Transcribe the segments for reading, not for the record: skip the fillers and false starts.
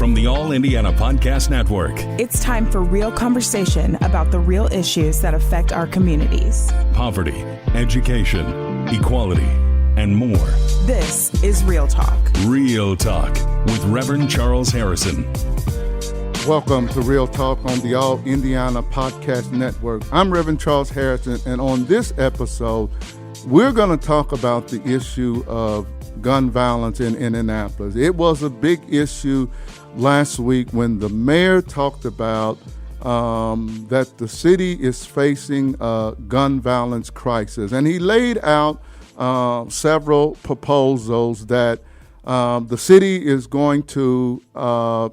from the All Indiana Podcast Network. It's time for real conversation about the real issues that affect our communities. Poverty, education, equality, and more. This is Real Talk. Real Talk with Rev Charles Harrison. Welcome to Real Talk on the All Indiana Podcast Network. I'm Rev Charles Harrison, and on this episode, we're going to talk about the issue of gun violence in Indianapolis. It was a big issue last week when the mayor talked about that the city is facing a gun violence crisis. And he laid out several proposals that the city is going to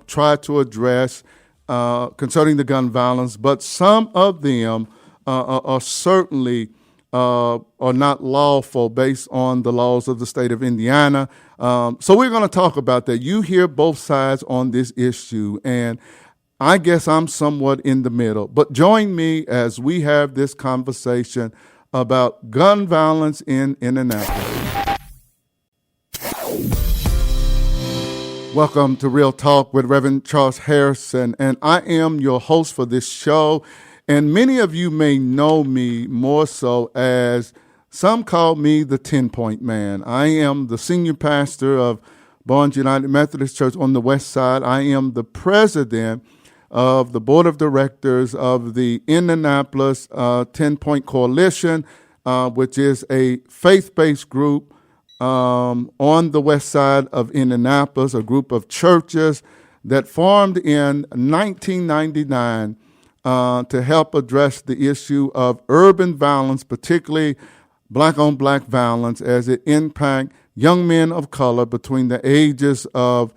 try to address concerning the gun violence, but some of them are certainly are not lawful based on the laws of the state of Indiana. So we're going to talk about that. You hear both sides on this issue, and I guess I'm somewhat in the middle. But join me as we have this conversation about gun violence in Indianapolis. Welcome to Real Talk with Rev Charles Harrison, and I am your host for this show. And many of you may know me more so as some call me the 10-point man. I am the senior pastor of Barnes United Methodist Church on the west side. I am the president of the board of directors of the Indianapolis 10-Point Coalition, which is a faith-based group on the west side of Indianapolis, a group of churches that formed in 1999 to help address the issue of urban violence, particularly black-on-black violence, as it impacts young men of color between the ages of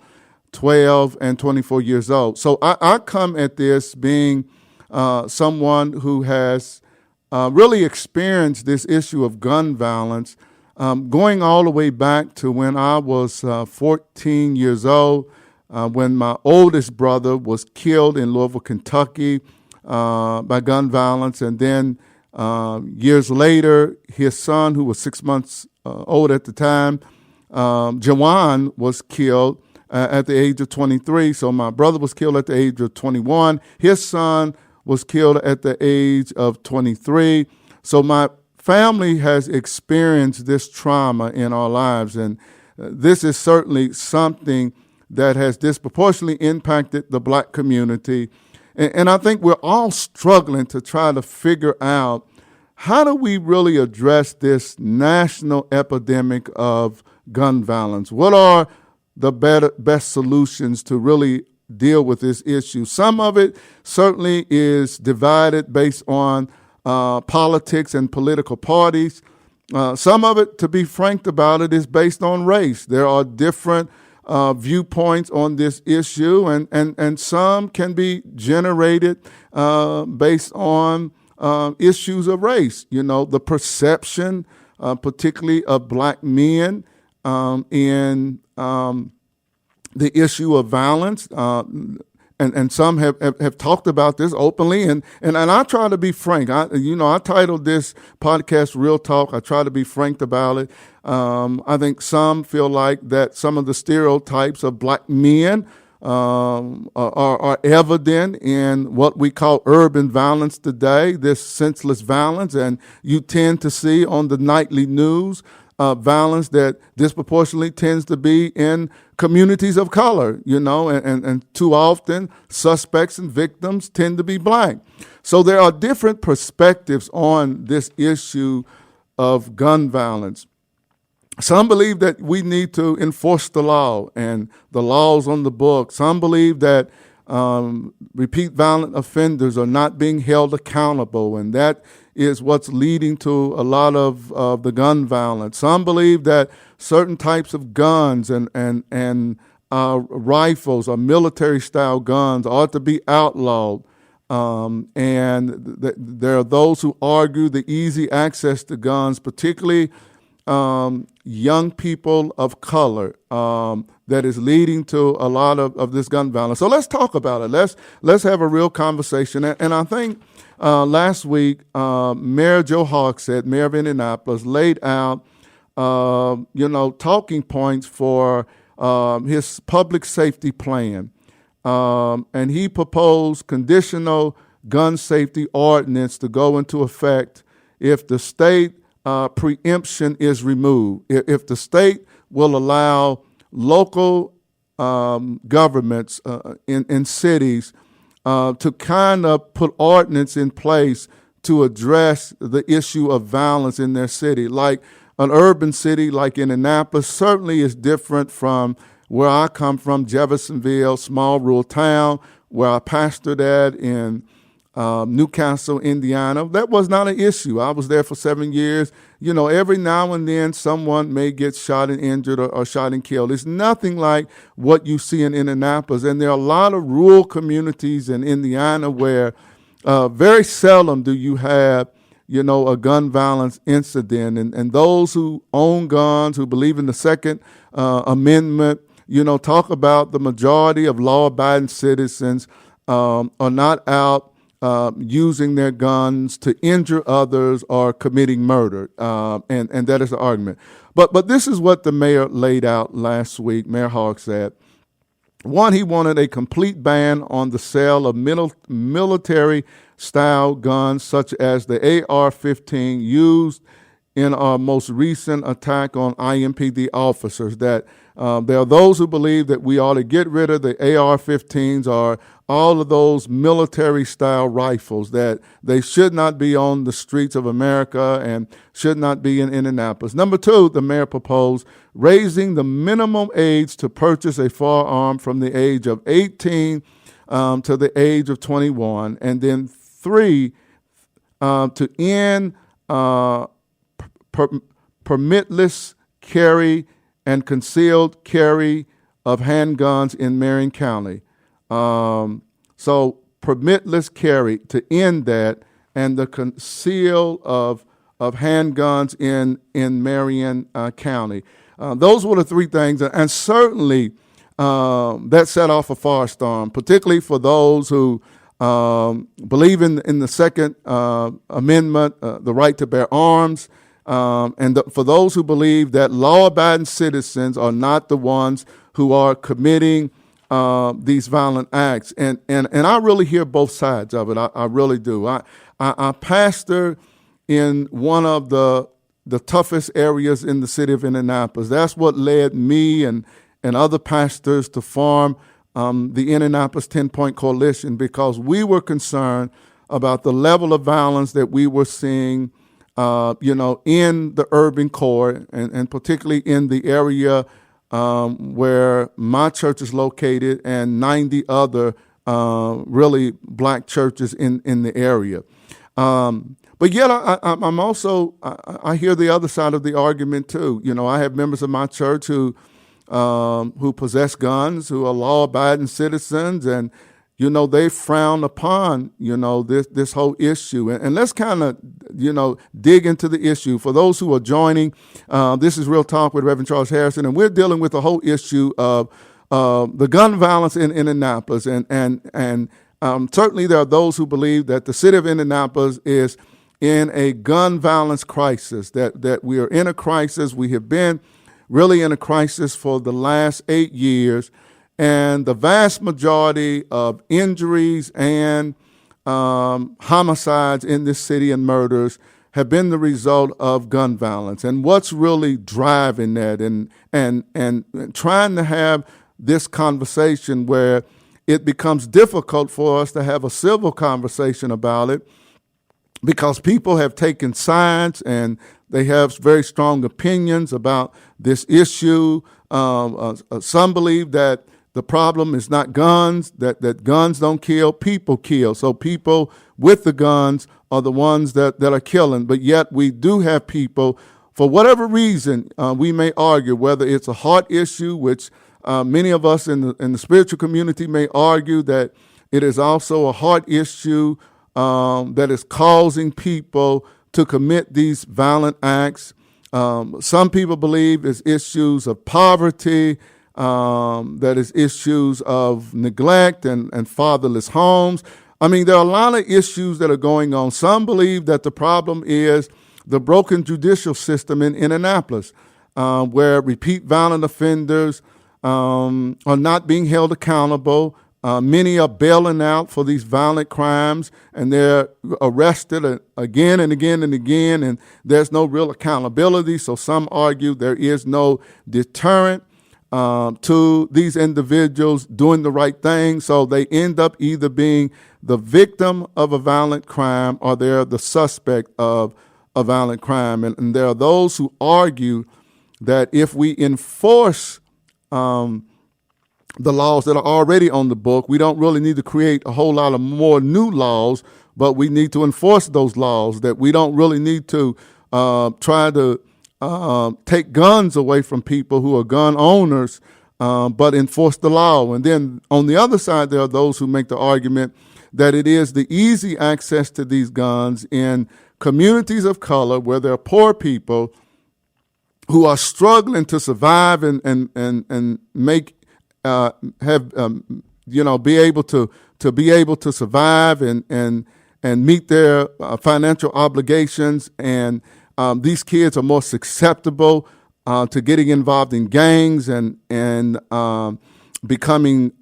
12 and 24 years old. So I come at this being someone who has really experienced this issue of gun violence, going all the way back to when I was 14 years old, when my oldest brother was killed in Louisville, Kentucky, by gun violence. And then years later, his son, who was 6 months old at the time, Jawan, was killed at the age of 23. So my brother was killed at the age of 21. His son was killed at the age of 23. So my family has experienced this trauma in our lives. And this is certainly something that has disproportionately impacted the black community. And I think we're all struggling to try to figure out how do we really address this national epidemic of gun violence? What are the best solutions to really deal with this issue? Some of it certainly is divided based on politics and political parties. Some of it, to be frank about it, is based on race. There are different viewpoints on this issue, and some can be generated based on issues of race. You know, the perception, particularly of black men in the issue of violence, and some have talked about this openly, and I try to be frank. I titled this podcast Real Talk. I try to be frank about it. I think some feel like that some of the stereotypes of black men are evident in what we call urban violence today, this senseless violence, and you tend to see on the nightly news violence that disproportionately tends to be in communities of color, and too often suspects and victims tend to be black. So there are different perspectives on this issue of gun violence. Some believe that we need to enforce the law and the laws on the book. Some believe that repeat violent offenders are not being held accountable, and that is what's leading to a lot of the gun violence. Some believe that certain types of guns and rifles or military-style guns ought to be outlawed. There are those who argue the easy access to guns, particularly young people of color, that is leading to a lot of this gun violence. So let's talk about it. Let's have a real conversation. And I think last week, Mayor Joe Hogsett, Mayor of Indianapolis, laid out talking points for his public safety plan. and he proposed conditional gun safety ordinance to go into effect if the state preemption is removed. If the state will allow local governments in cities to kind of put ordinance in place to address the issue of violence in their city. Like an urban city like Indianapolis certainly is different from where I come from, Jeffersonville, small rural town, where I pastored at in Newcastle, Indiana. That was not an issue. I was there for 7 years. Every now and then someone may get shot and injured or shot and killed. It's nothing like what you see in Indianapolis. And there are a lot of rural communities in Indiana where very seldom do you have, a gun violence incident. And those who own guns, who believe in the Second Amendment, talk about the majority of law-abiding citizens are not out using their guns to injure others or committing murder, and that is the argument. But this is what the mayor laid out last week. Mayor Hogg said, one, he wanted a complete ban on the sale of military-style guns such as the AR-15 used in our most recent attack on IMPD officers, that there are those who believe that we ought to get rid of the AR-15s or all of those military-style rifles, that they should not be on the streets of America and should not be in Indianapolis. Number two, the mayor proposed raising the minimum age to purchase a firearm from the age of 18 to the age of 21. And then three, to end permitless carry and concealed carry of handguns in Marion County. So permitless carry, to end that, and the conceal of handguns in Marion County. Those were the three things, and certainly that set off a firestorm, particularly for those who believe in the Second Amendment, the right to bear arms, and for those who believe that law-abiding citizens are not the ones who are committing these violent acts. And I really hear both sides of it. I really do. I pastor in one of the toughest areas in the city of Indianapolis. That's what led me and other pastors to form the Indianapolis 10-Point Coalition, because we were concerned about the level of violence that we were seeing in the urban core, and particularly in the area where my church is located and 90 other really black churches in the area. But yet I'm also, I hear the other side of the argument too. I have members of my church who possess guns, who are law-abiding citizens, and they frown upon, this whole issue. And let's kind of, dig into the issue. For those who are joining, this is Real Talk with Rev Harrison, and we're dealing with the whole issue of the gun violence in Indianapolis. And certainly there are those who believe that the city of Indianapolis is in a gun violence crisis, that we are in a crisis. We have been really in a crisis for the last 8 years. And the vast majority of injuries and homicides in this city and murders have been the result of gun violence. And what's really driving that, and trying to have this conversation where it becomes difficult for us to have a civil conversation about it, because people have taken sides and they have very strong opinions about this issue. Some believe that the problem is not guns, that guns don't kill, people kill. So people with the guns are the ones that are killing. But yet we do have people, for whatever reason, we may argue, whether it's a heart issue, which many of us in the spiritual community may argue that it is also a heart issue that is causing people to commit these violent acts. Some people believe it's issues of poverty, that is issues of neglect and fatherless homes. I mean, there are a lot of issues that are going on. Some believe that the problem is the broken judicial system in Indianapolis, where repeat violent offenders are not being held accountable. Many are bailing out for these violent crimes, and they're arrested again and again and again, and there's no real accountability. So some argue there is no deterrent to these individuals doing the right thing. So they end up either being the victim of a violent crime or they're the suspect of a violent crime. And there are those who argue that if we enforce the laws that are already on the book, we don't really need to create a whole lot of more new laws, but we need to enforce those laws, that we don't really need to try to take guns away from people who are gun owners, but enforce the law. And then on the other side, there are those who make the argument that it is the easy access to these guns in communities of color where there are poor people who are struggling to survive and make be able to survive and meet their financial obligations. And these kids are more susceptible to getting involved in gangs and becoming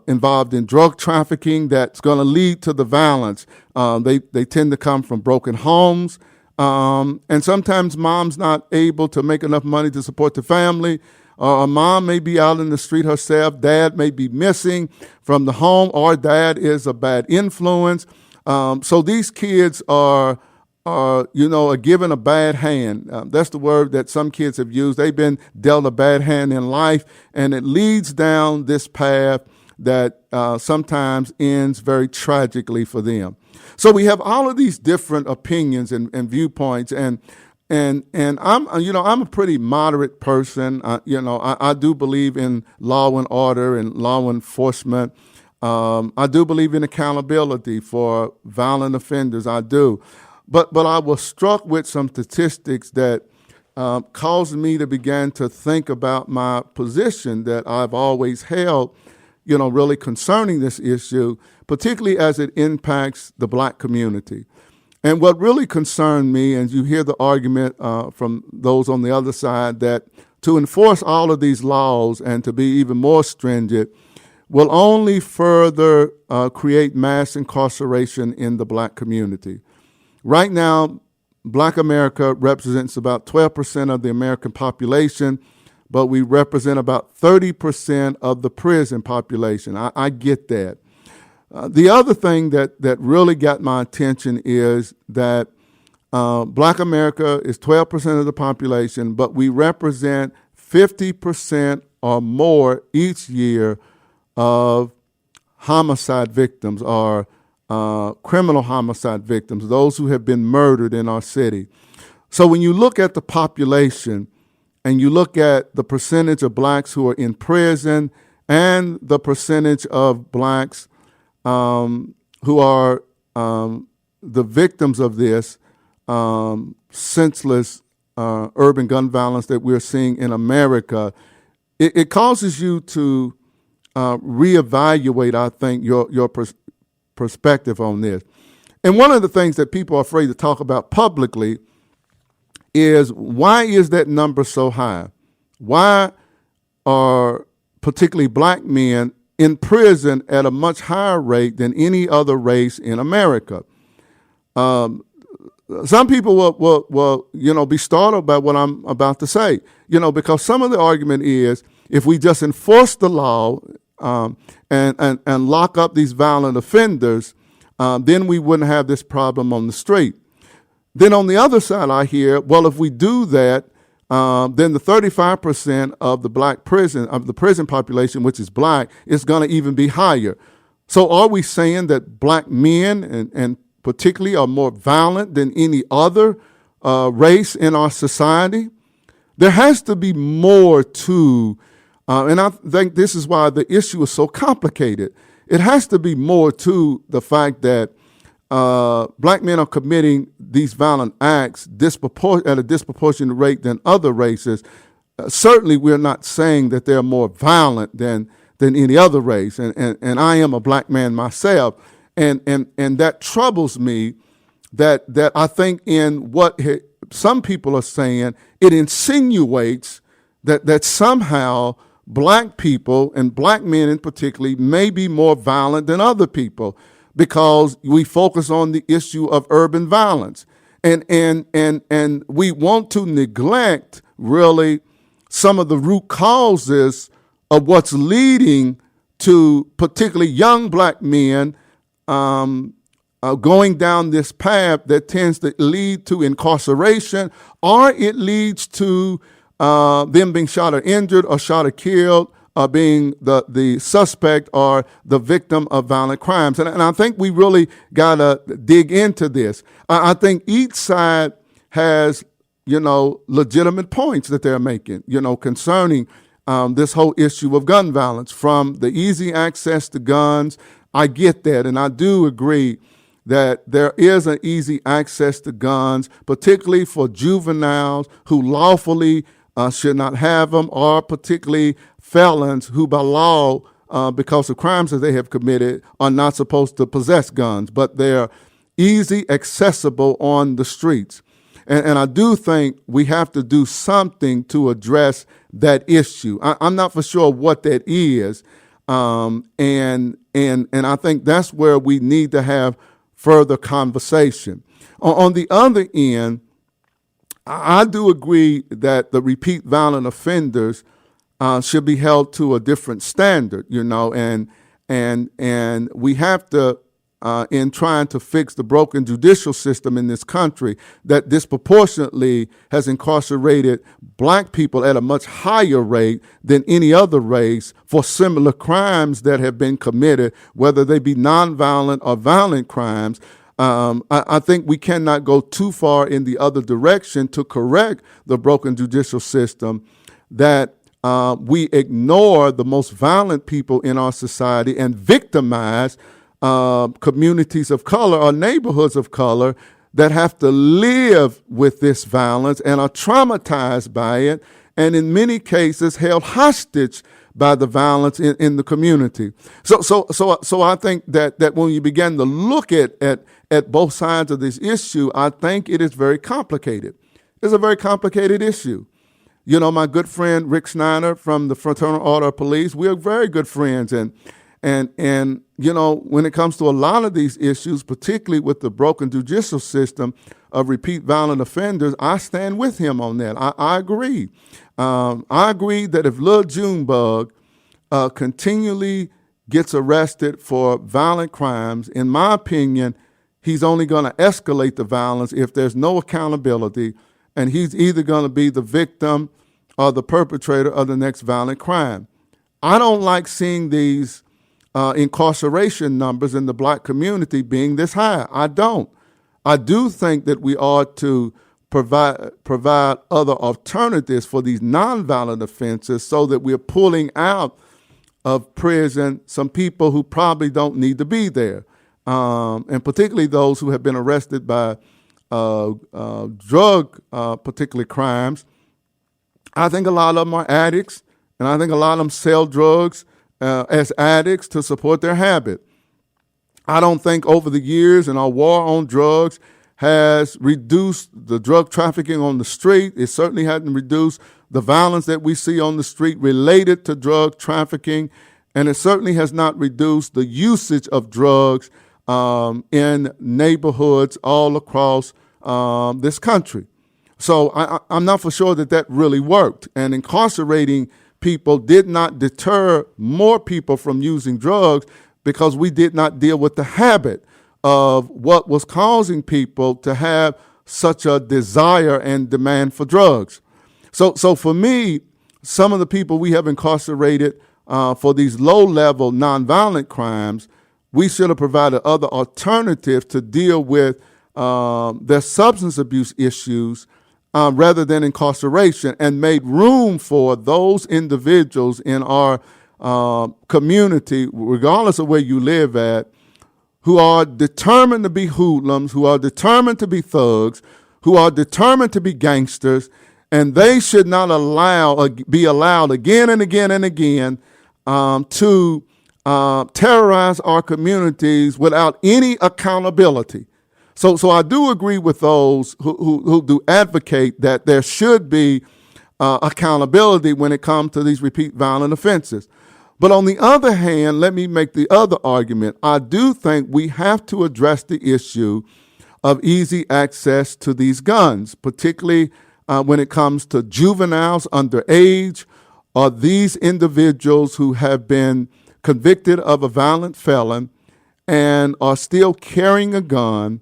involved in drug trafficking that's going to lead to the violence. They tend to come from broken homes. And sometimes mom's not able to make enough money to support the family. Or mom may be out in the street herself. Dad may be missing from the home, or dad is a bad influence. So these kids are given a bad hand. That's the word that some kids have used. They've been dealt a bad hand in life, and it leads down this path that sometimes ends very tragically for them. So we have all of these different opinions and viewpoints, and I'm a pretty moderate person. I do believe in law and order and law enforcement. I do believe in accountability for violent offenders. I do, but I was struck with some statistics that caused me to begin to think about my position that I've always held, really concerning this issue, particularly as it impacts the black community. And what really concerned me, and you hear the argument from those on the other side, that to enforce all of these laws and to be even more stringent will only further create mass incarceration in the black community. Right now, Black America represents about 12% of the American population, but we represent about 30% of the prison population. I get that. The other thing that really got my attention is that Black America is 12% of the population, but we represent 50% or more each year of homicide victims or criminal homicide victims, those who have been murdered in our city. So when you look at the population and you look at the percentage of blacks who are in prison and the percentage of blacks who are the victims of this senseless urban gun violence that we're seeing in America, it causes you to reevaluate, I think, your perspective on this. And one of the things that people are afraid to talk about publicly is, why is that number so high? Why are particularly black men in prison at a much higher rate than any other race in America? Some people will be startled by what I'm about to say, because some of the argument is, if we just enforce the law and lock up these violent offenders, then we wouldn't have this problem on the street. Then on the other side, I hear, well, if we do that, then the 35% of the prison population, which is black, is going to even be higher. So are we saying that black men and particularly are more violent than any other race in our society? There has to be more to, and I think this is why the issue is so complicated. It has to be more to the fact that black men are committing these violent acts at a disproportionate rate than other races. Certainly, we're not saying that they're more violent than any other race. And I am a black man myself, and that troubles me. That I think in what some people are saying, it insinuates that somehow black people, and black men in particular, may be more violent than other people because we focus on the issue of urban violence. And we want to neglect really some of the root causes of what's leading to particularly young black men going down this path that tends to lead to incarceration, or it leads to them being shot or injured or shot or killed, being the suspect or the victim of violent crimes. And I think we really got to dig into this. I think each side has, legitimate points that they're making, concerning this whole issue of gun violence, from the easy access to guns. I get that, and I do agree that there is an easy access to guns, particularly for juveniles who lawfully should not have them, or particularly felons who by law, because of crimes that they have committed, are not supposed to possess guns, but they're easy accessible on the streets. And I do think we have to do something to address that issue. I'm not for sure what that is, and I think that's where we need to have further conversation. On the other end, I do agree that the repeat violent offenders should be held to a different standard, and we have to, in trying to fix the broken judicial system in this country that disproportionately has incarcerated black people at a much higher rate than any other race for similar crimes that have been committed, whether they be nonviolent or violent crimes. I think we cannot go too far in the other direction to correct the broken judicial system, that we ignore the most violent people in our society and victimize communities of color or neighborhoods of color that have to live with this violence and are traumatized by it, and in many cases held hostage by the violence in the community. So I think that when you begin to look at both sides of this issue, I think it is very complicated. It's a very complicated issue. My good friend Rick Snyder from the Fraternal Order of Police, we are very good friends, and when it comes to a lot of these issues, particularly with the broken judicial system of repeat violent offenders, I stand with him on that. I agree. I agree that if Lil Junebug continually gets arrested for violent crimes, in my opinion, he's only going to escalate the violence if there's no accountability, and he's either going to be the victim or the perpetrator of the next violent crime. I don't like seeing these incarceration numbers in the black community being this high. I don't. I do think that we ought to provide other alternatives for these nonviolent offenses so that we're pulling out of prison some people who probably don't need to be there, and particularly those who have been arrested by drug particular crimes. I think a lot of them are addicts, and I think a lot of them sell drugs as addicts to support their habit. I don't think over the years and our war on drugs has reduced the drug trafficking on the street. It certainly hasn't reduced the violence that we see on the street related to drug trafficking, and it certainly has not reduced the usage of drugs in neighborhoods all across this country. So I'm not for sure that really worked, and incarcerating people did not deter more people from using drugs because we did not deal with the habit of what was causing people to have such a desire and demand for drugs. So for me, some of the people we have incarcerated for these low-level nonviolent crimes, we should have provided other alternatives to deal with their substance abuse issues rather than incarceration, and made room for those individuals in our community, regardless of where you live at, who are determined to be hoodlums, who are determined to be thugs, who are determined to be gangsters, and they should not be allowed again and again and again to terrorize our communities without any accountability. So I do agree with those who do advocate that there should be accountability when it comes to these repeat violent offenses. But on the other hand, let me make the other argument. I do think we have to address the issue of easy access to these guns, particularly when it comes to juveniles underage or these individuals who have been convicted of a violent felon and are still carrying a gun,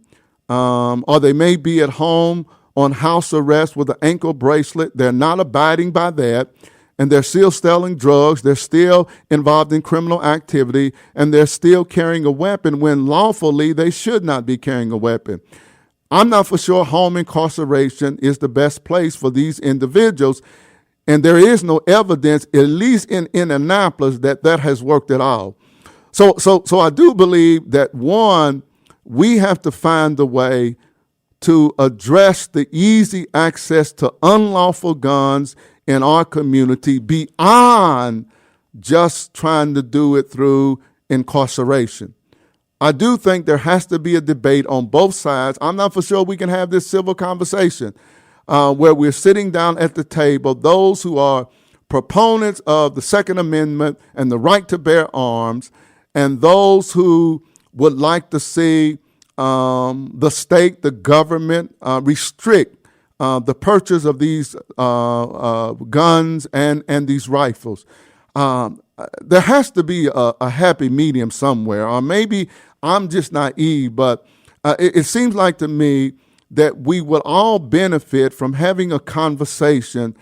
or they may be at home on house arrest with an ankle bracelet. They're not abiding by that, and they're still selling drugs. They're still involved in criminal activity, and they're still carrying a weapon when lawfully they should not be carrying a weapon. I'm not for sure home incarceration is the best place for these individuals, and there is no evidence, at least in Indianapolis, that has worked at all. So I do believe that, one, we have to find a way to address the easy access to unlawful guns in our community beyond just trying to do it through incarceration. I do think there has to be a debate on both sides. I'm not for sure we can have this civil conversation where we're sitting down at the table, those who are proponents of the Second Amendment and the right to bear arms, and those who would like to see the state, the government restrict the purchase of these guns and these rifles. There has to be a happy medium somewhere, or maybe I'm just naive, but it seems like to me that we will all benefit from having a conversation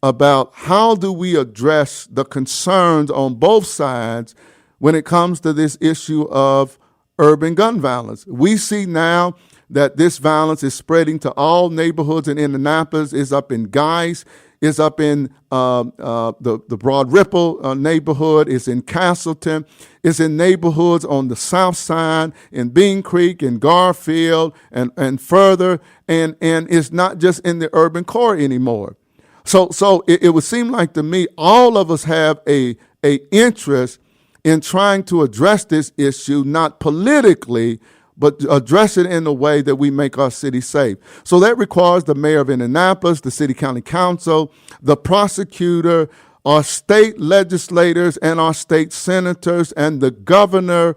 about how do we address the concerns on both sides when it comes to this issue of urban gun violence. We see now that this violence is spreading to all neighborhoods in Indianapolis. It's up in Geis, it's up in the Broad Ripple neighborhood, it's in Castleton, it's in neighborhoods on the south side, in Bean Creek, in Garfield, and further, and it's not just in the urban core anymore. So it would seem like to me all of us have a interest in trying to address this issue, not politically, but address it in a way that we make our city safe. So that requires the mayor of Indianapolis, the city county council, the prosecutor, our state legislators and our state senators and the governor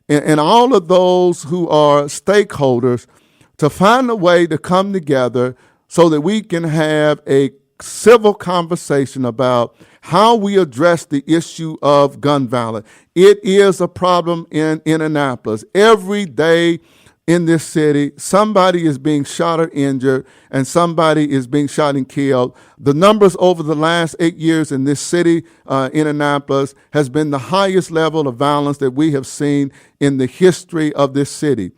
and all of those who are stakeholders to find a way to come together so that we can have a civil conversation about how we address the issue of gun violence. It is a problem in Indianapolis. Every day in this city, somebody is being shot or injured, and somebody is being shot and killed. The numbers over the last 8 years in this city, Indianapolis, has been the highest level of violence that we have seen in the history of this city.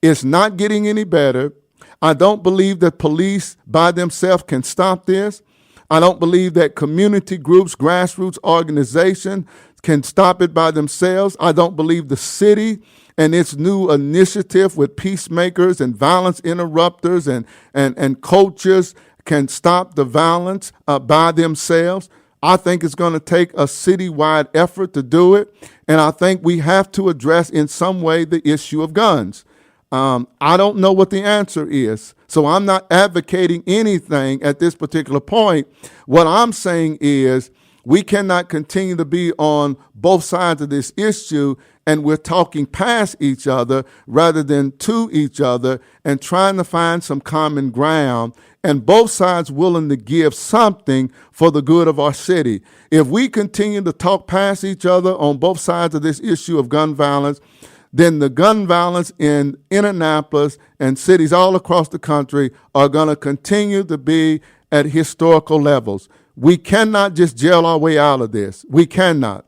It's not getting any better. I don't believe that police by themselves can stop this. I don't believe that community groups, grassroots organizations can stop it by themselves. I don't believe the city and its new initiative with peacemakers and violence interrupters and coaches can stop the violence by themselves. I think it's going to take a citywide effort to do it, and I think we have to address in some way the issue of guns. I don't know what the answer is, so I'm not advocating anything at this particular point. What I'm saying is we cannot continue to be on both sides of this issue and we're talking past each other rather than to each other and trying to find some common ground and both sides willing to give something for the good of our city. If we continue to talk past each other on both sides of this issue of gun violence, then the gun violence in Indianapolis and cities all across the country are going to continue to be at historical levels. We cannot just jail our way out of this. We cannot.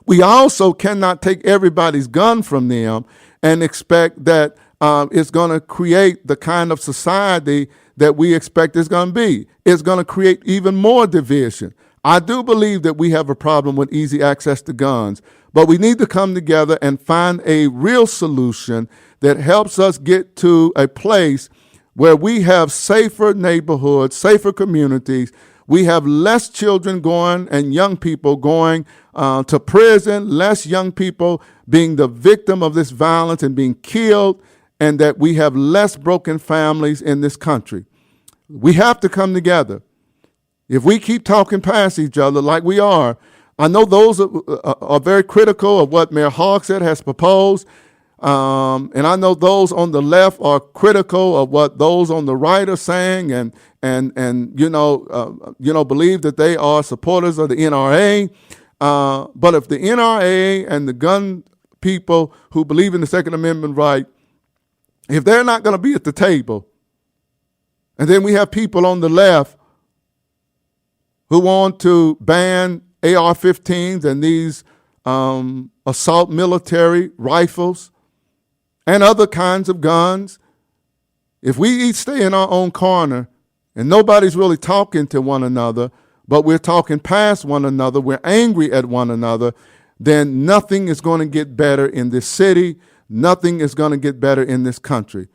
We also cannot take everybody's gun from them and expect that it's going to create the kind of society that we expect it's going to be. It's going to create even more division. I do believe that we have a problem with easy access to guns, but we need to come together and find a real solution that helps us get to a place where we have safer neighborhoods, safer communities. We have less children going and young people going to prison, less young people being the victim of this violence and being killed, and that we have less broken families in this country. We have to come together. if we keep talking past each other like we are, I know those are very critical of what Mayor Hogsett has proposed, and I know those on the left are critical of what those on the right are saying, and believe that they are supporters of the NRA. But if the NRA and the gun people who believe in the Second Amendment right, if they're not going to be at the table, and then we have people on the left who want to ban AR-15s and these assault military rifles and other kinds of guns, if we each stay in our own corner and nobody's really talking to one another, but we're talking past one another, we're angry at one another, then nothing is going to get better in this city. Nothing is going to get better in this country.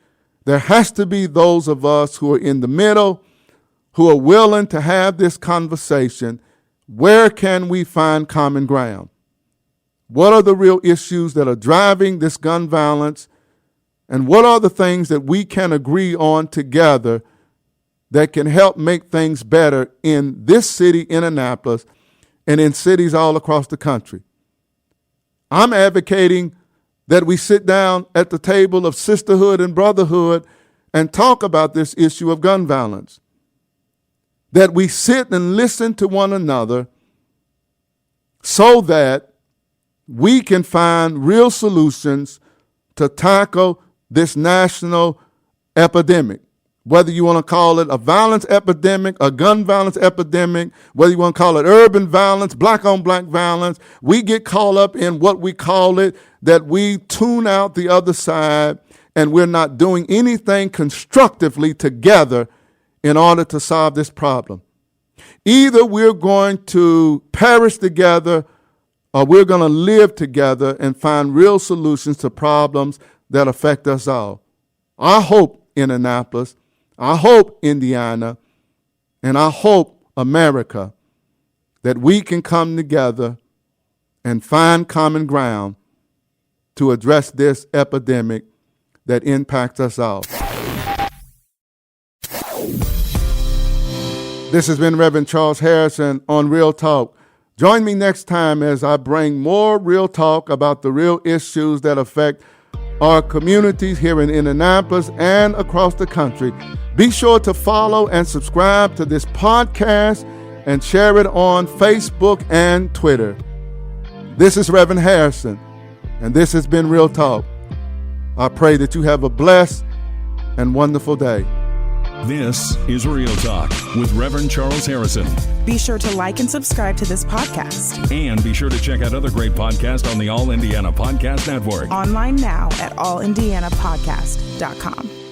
There has to be those of us who are in the middle, who are willing to have this conversation. Where can we find common ground? What are the real issues that are driving this gun violence? And what are the things that we can agree on together that can help make things better in this city, Indianapolis, and in cities all across the country? I'm advocating that we sit down at the table of sisterhood and brotherhood and talk about this issue of gun violence. That we sit and listen to one another so that we can find real solutions to tackle this national epidemic. Whether you want to call it a violence epidemic, a gun violence epidemic, whether you want to call it urban violence, black on black violence, we get caught up in what we call it, that we tune out the other side and we're not doing anything constructively together in order to solve this problem. Either we're going to perish together or we're going to live together and find real solutions to problems that affect us all. I hope Indianapolis, I hope Indiana, and I hope America that we can come together and find common ground to address this epidemic that impacts us all. This has been Reverend Charles Harrison on Real Talk. Join me next time as I bring more real talk about the real issues that affect our communities here in Indianapolis and across the country. Be sure to follow and subscribe to this podcast and share it on Facebook and Twitter. This is Reverend Harrison, and this has been Real Talk. I pray that you have a blessed and wonderful day. This is Real Talk with Reverend Charles Harrison. Be sure to like and subscribe to this podcast. And be sure to check out other great podcasts on the All Indiana Podcast Network. Online now at allindianapodcast.com.